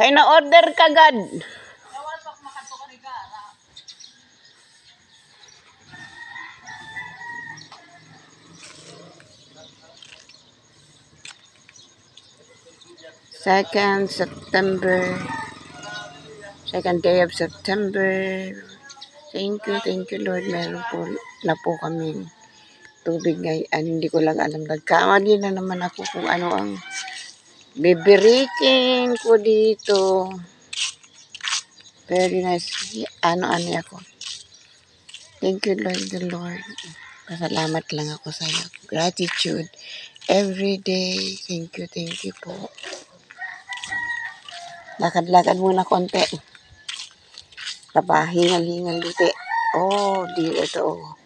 Kaya na-order ka, God. Second day of September. Thank you, Lord. Meron po na po kaming tubig ngayon. Hindi ko lang alam. Nagkamali na naman ako kung ano ang bibirikin ko dito. Very nice. Ano ako. Thank you, Lord. Pasalamat lang ako sa iyo. Gratitude. Every day. Thank you po. Lakad-lakad muna konti. Hingal-hingal dito. Oh, di ito.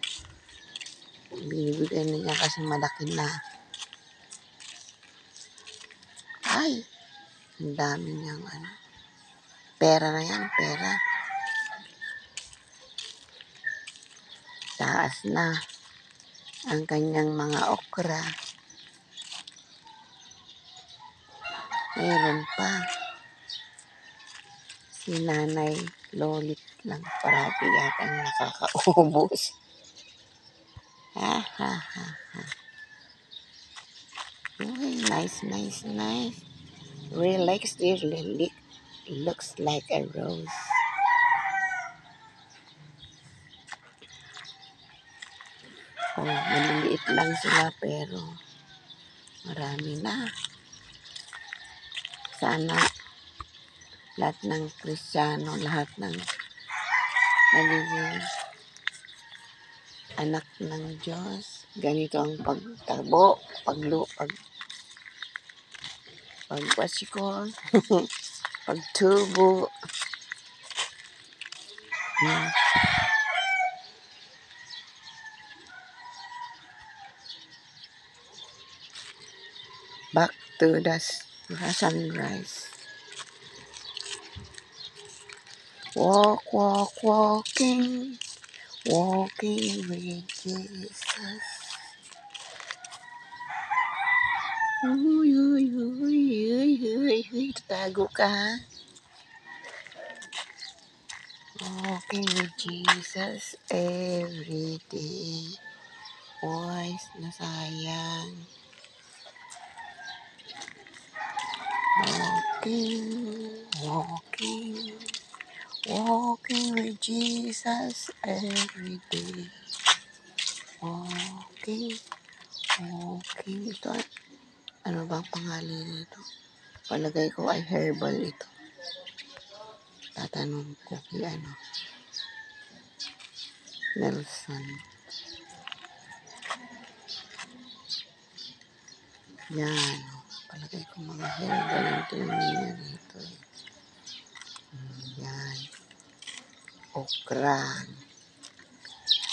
Binibigyan na niya kasi malaki na. Ay, ang dami niyang ano. Pera na yan, pera. Taas na ang kanyang mga okra. Mayroon pa. Si Nanay Lolit lang parati yata nakakaubos. Ha. Uy, nice. Relax, dear Lily. Looks like a rose. Oh, maliliit lang sila pero marami na. Sana lahat ng Kristiyano, lahat ng nagiging anak ng Diyos, ganito ang pagtabo, pagtubo. Back to the sunrise. Walking with Jesus. Uy, tago ka. Walking with Jesus every day. Boys na sayang. Walking with Jesus every day. Walking. Ito, ano bang pangalan nito? Palagay ko ay herbal ito. Tatanong ko kay Nelson. Yan. Palagay ko mga herbal ito yung niya dito. Yan. Okra.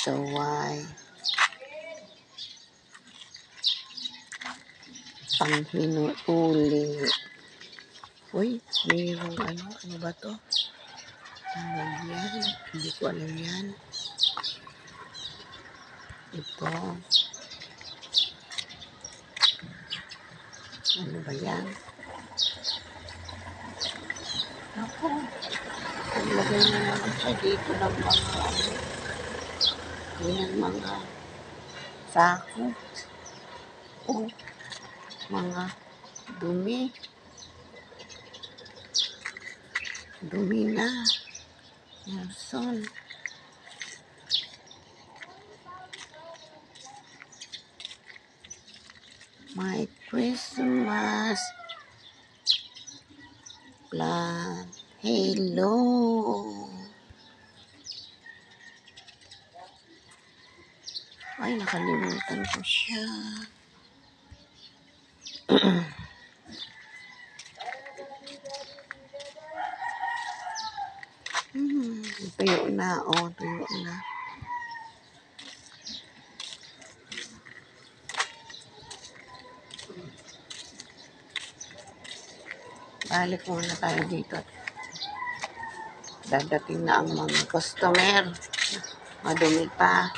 Saway. Panghinuuli. Uy, mayroong ano ba to? Yan. Hindi ko alam yan. Ito. Ano ba yan? Ako. Naglagay na naman siya dito ng mga sako. O, mga dumi. Dumi na. Nelson. My Christmas plan. Hello. Ay, nakalimutan ko siya. Tuyo na. Tuyo na. Balik muna tayo dito. Dadating na ang mga customer. Madumi pa.